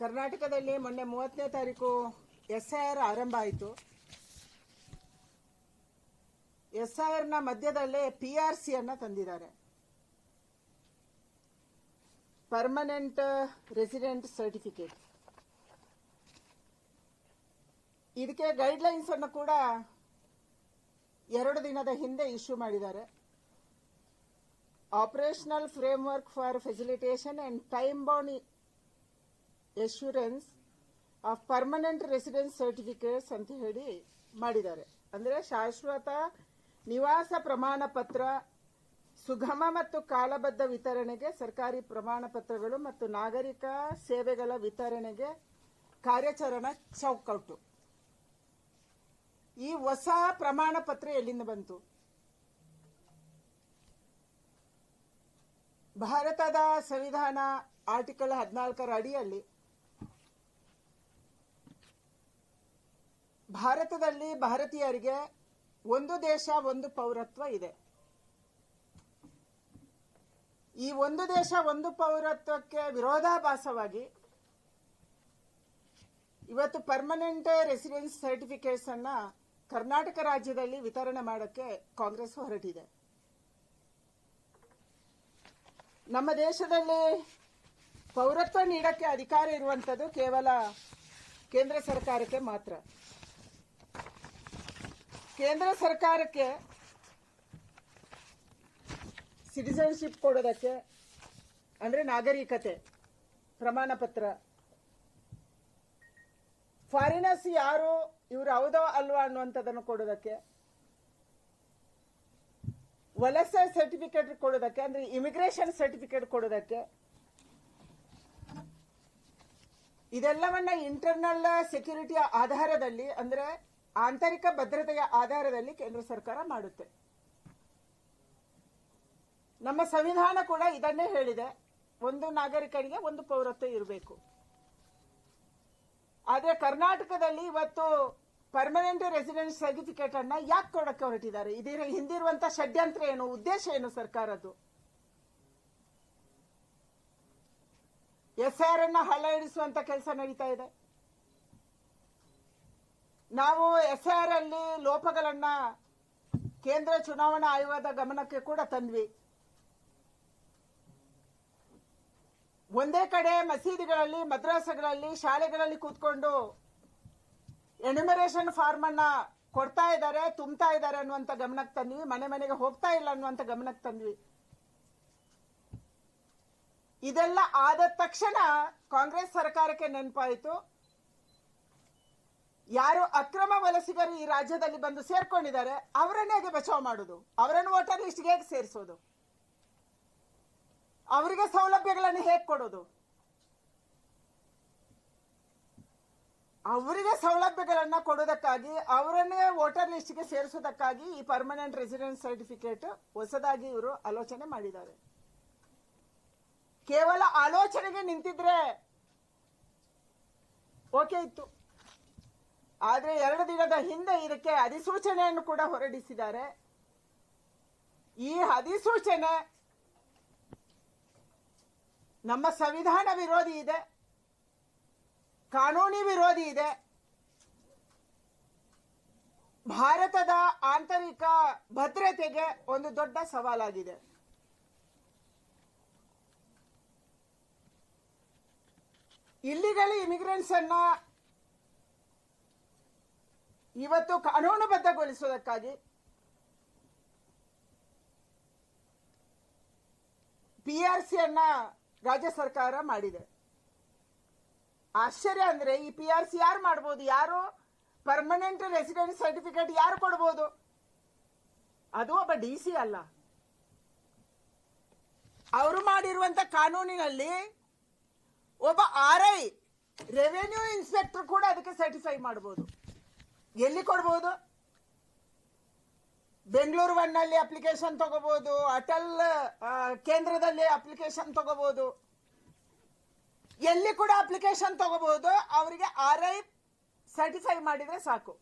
ಕರ್ನಾಟಕದಲ್ಲಿ ಮೊನ್ನೆ 30ನೇ ತಾರೀಕು SIR ಆರಂಭ ಆಯಿತು. SIRನ ಮಧ್ಯದಲ್ಲೇ PRC ಅನ್ನ ತಂದಿದ್ದಾರೆ, ಪರ್ಮನೆಂಟ್ ರೆಸಿಡೆಂಟ್ ಸರ್ಟಿಫಿಕೇಟ್. ಇದಕ್ಕೆ ಗೈಡ್ಲೈನ್ಸ್ ಅನ್ನು ಕೂಡ 2 ದಿನದ ಹಿಂದೆ ಇಶ್ಯೂ ಮಾಡಿದ್ದಾರೆ. Operational framework for facilitation and time bound assurance of permanent residence certificates ಅಂತ ಹೇಳಿ ಮಾಡಿದ್ದಾರೆ. ಅಂದರೆ ಶಾಶ್ವತ ನಿವಾಸ ಪ್ರಮಾಣ ಪತ್ರ, ಸುಗಮ ಮತ್ತು ಕಾಲಬದ್ಧ ವಿತರಣೆಗೆ ಸರ್ಕಾರಿ ಪ್ರಮಾಣ ಪತ್ರಗಳು ಮತ್ತು ನಾಗರಿಕ ಸೇವೆಗಳ ವಿತರಣೆಗೆ ಕಾರ್ಯಾಚರಣಾ ಚೌಕಟ್ಟು. ಈ ಹೊಸ ಪ್ರಮಾಣ ಪತ್ರ ಎಲ್ಲಿಂದ ಬಂತು? ಭಾರತದ ಸಂವಿಧಾನ ಆರ್ಟಿಕಲ್ 14ರ ಅಡಿಯಲ್ಲಿ ಭಾರತದಲ್ಲಿ ಭಾರತೀಯರಿಗೆ ಒಂದು ದೇಶ ಒಂದು ಪೌರತ್ವ ಇದೆ. ಈ ಒಂದು ದೇಶ ಒಂದು ಪೌರತ್ವಕ್ಕೆ ವಿರೋಧಾಭಾಸವಾಗಿ ಇವತ್ತು ಪರ್ಮನೆಂಟ್ ರೆಸಿಡೆನ್ಸ್ ಸರ್ಟಿಫಿಕೇಟ್ಸ್ ಅನ್ನ ಕರ್ನಾಟಕ ರಾಜ್ಯದಲ್ಲಿ ವಿತರಣೆ ಮಾಡೋಕ್ಕೆ ಕಾಂಗ್ರೆಸ್ ಹೊರಟಿದೆ. ನಮ್ಮ ದೇಶದಲ್ಲಿ ಪೌರತ್ವ ನೀಡಕ್ಕೆ ಅಧಿಕಾರ ಇರುವಂತದ್ದು ಕೇವಲ ಕೇಂದ್ರ ಸರ್ಕಾರಕ್ಕೆ ಮಾತ್ರ. ಕೇಂದ್ರ ಸರ್ಕಾರಕ್ಕೆ ಸಿಟಿಸನ್ಶಿಪ್ ಕೊಡೋದಕ್ಕೆ, ಅಂದ್ರೆ ನಾಗರಿಕತೆ ಪ್ರಮಾಣ ಪತ್ರ, ಫಾರಿನರ್ಸ್ ಯಾರು ಇವರು ಹೌದೋ ಅಲ್ವಾ ಅನ್ನುವಂಥದ್ದನ್ನು ಕೊಡೋದಕ್ಕೆ, ವಲಸೆ ಸರ್ಟಿಫಿಕೇಟ್ ಕೊಡೋದಕ್ಕೆ, ಅಂದ್ರೆ ಇಮಿಗ್ರೇಷನ್ ಸರ್ಟಿಫಿಕೇಟ್ ಕೊಡೋದಕ್ಕೆ, ಇದೆಲ್ಲವನ್ನ ಇಂಟರ್ನಲ್ ಸೆಕ್ಯೂರಿಟಿಯ ಆಧಾರದಲ್ಲಿ, ಅಂದ್ರೆ ಆಂತರಿಕ ಭದ್ರತೆಯ ಆಧಾರದಲ್ಲಿ ಕೇಂದ್ರ ಸರ್ಕಾರ ಮಾಡುತ್ತೆ. ನಮ್ಮ ಸಂವಿಧಾನ ಕೂಡ ಇದನ್ನೇ ಹೇಳಿದೆ, ಒಂದು ನಾಗರಿಕನಿಗೆ ಒಂದು ಪೌರತ್ವ ಇರಬೇಕು. ಆದ್ರೆ ಕರ್ನಾಟಕದಲ್ಲಿ ಇವತ್ತು ಪರ್ಮನೆಂಟ್ ರೆಸಿಡೆನ್ಸ್ ಸರ್ಟಿಫಿಕೇಟ್ ಅನ್ನ ಯಾಕೆ ಕೊಡಕ್ಕೆ ಹೊರಟಿದ್ದಾರೆ? ಇದರ ಹಿಂದಿರುವಂತ ಷಡ್ಯಂತ್ರ ಏನು, ಉದ್ದೇಶ ಏನು ಸರ್ಕಾರದ್ದು? SIR ಅನ್ನ ಹಳ್ಳ ಹಿಡಿಸುವಂತ ಕೆಲಸ ನಡೀತಾ ಇದೆ. ನಾವು SIR ಅಲ್ಲಿ ಲೋಪಗಳನ್ನ ಕೇಂದ್ರ ಚುನಾವಣಾ ಆಯೋಗದ ಗಮನಕ್ಕೆ ಕೂಡ ತಂದ್ವಿ. ಒಂದೇ ಕಡೆ ಮಸೀದಿಗಳಲ್ಲಿ, ಮದ್ರಾಸಗಳಲ್ಲಿ, ಶಾಲೆಗಳಲ್ಲಿ ಕೂತ್ಕೊಂಡು ಎನ್ಯುಮರೇಷನ್ ಫಾರ್ಮ್ ಅನ್ನ ಕೊಡ್ತಾ ಇದ್ದಾರೆ, ತುಂಬ್ತಾ ಇದ್ದಾರೆ ಅನ್ನುವಂತ ಗಮನಕ್ಕೆ ತಂದ್ವಿ. ಮನೆ ಮನೆಗೆ ಹೋಗ್ತಾ ಇಲ್ಲ ಅನ್ನುವಂತ ಗಮನಕ್ಕೆ ತಂದ್ವಿ. ಇದೆಲ್ಲ ಆದ ತಕ್ಷಣ ಕಾಂಗ್ರೆಸ್ ಸರ್ಕಾರಕ್ಕೆ ನೆನಪಾಯಿತು, ಯಾರು ಅಕ್ರಮ ವಲಸಿಗರು ಈ ರಾಜ್ಯದಲ್ಲಿ ಬಂದು ಸೇರ್ಕೊಂಡಿದ್ದಾರೆ ಅವರನ್ನ ಹೇಗೆ ಬಚಾವ್ ಮಾಡೋದು, ಅವರನ್ನು ವೋಟರ್ ಲಿಸ್ಟ್ಗೆ ಹೇಗೆ ಸೇರಿಸೋದು, ಅವರಿಗೆ ಸೌಲಭ್ಯಗಳನ್ನು ಹೇಗೆ ಕೊಡೋದು? ಅವರಿಗೆ ಸೌಲಭ್ಯಗಳನ್ನ ಕೊಡೋದಕ್ಕಾಗಿ, ಅವರನ್ನೇ ವೋಟರ್ ಲಿಸ್ಟ್ಗೆ ಸೇರಿಸೋದಕ್ಕಾಗಿ ಈ ಪರ್ಮನೆಂಟ್ ರೆಸಿಡೆನ್ಸ್ ಸರ್ಟಿಫಿಕೇಟ್ ಹೊಸದಾಗಿ ಇವರು ಆಲೋಚನೆ ಮಾಡಿದ್ದಾರೆ. ಕೇವಲ ಆಲೋಚನೆಗೆ ನಿಂತಿದ್ರೆ ಓಕೆ ಇತ್ತು. ಆದ್ರೆ 2 ದಿನದ ಹಿಂದೆ ಇದಕ್ಕೆ ಅಧಿಸೂಚನೆಯನ್ನು ಕೂಡ ಹೊರಡಿಸಿದ್ದಾರೆ. ಈ ಅಧಿಸೂಚನೆ ನಮ್ಮ ಸಂವಿಧಾನ ವಿರೋಧಿ ಇದೆ, ಕಾನೂನಿ ವಿರೋಧಿ ಇದೆ, ಭಾರತದ ಆಂತರಿಕ ಭದ್ರತೆಗೆ ಒಂದು ದೊಡ್ಡ ಸವಾಲಾಗಿದೆ. ಇಲ್ಲಿಗಲ್ ಇಮಿಗ್ರೆಂಟ್ಸ್ ಅನ್ನ ಇವತ್ತು ಕಾನೂನುಬದ್ಧಗೊಳಿಸುವುದಕ್ಕಾಗಿ PRC ಅನ್ನ ರಾಜ್ಯ ಸರ್ಕಾರ ಮಾಡಿದೆ. ಆಶ್ಚರ್ಯ ಅಂದ್ರೆ ಈ PRC ಯಾರು ಮಾಡಬಹುದು? ಯಾರು ಪರ್ಮನೆಂಟ್ ರೆಸಿಡೆನ್ಸ್ ಸರ್ಟಿಫಿಕೇಟ್ ಯಾರು ಕೊಡಬಹುದು? ಅದು ಒಬ್ಬ DC ಅಲ್ಲ. ಅವರು ಮಾಡಿರುವಂತ ಕಾನೂನಿನಲ್ಲಿ ಒಬ್ಬ RI ರೆವೆನ್ಯೂ ಇನ್ಸ್ಪೆಕ್ಟರ್ ಕೂಡ ಅದಕ್ಕೆ ಸರ್ಟಿಫೈ ಮಾಡಬಹುದು. ಎಲ್ಲಿ ಕೊಡಬಹುದು? ಬೆಂಗಳೂರು 1ನಲ್ಲಿ ಅಪ್ಲಿಕೇಶನ್ ತಗೋಬಹುದು, ಅಟಲ್ ಕೇಂದ್ರದಲ್ಲಿ ಅಪ್ಲಿಕೇಶನ್ ತಗೋಬಹುದು, ಎಲ್ಲಿ ಕೂಡ ಅಪ್ಲಿಕೇಶನ್ ತಗೋಬಹುದು. ಅವರಿಗೆ RI ಸರ್ಟಿಫೈ ಮಾಡಿದ್ರೆ ಸಾಕು.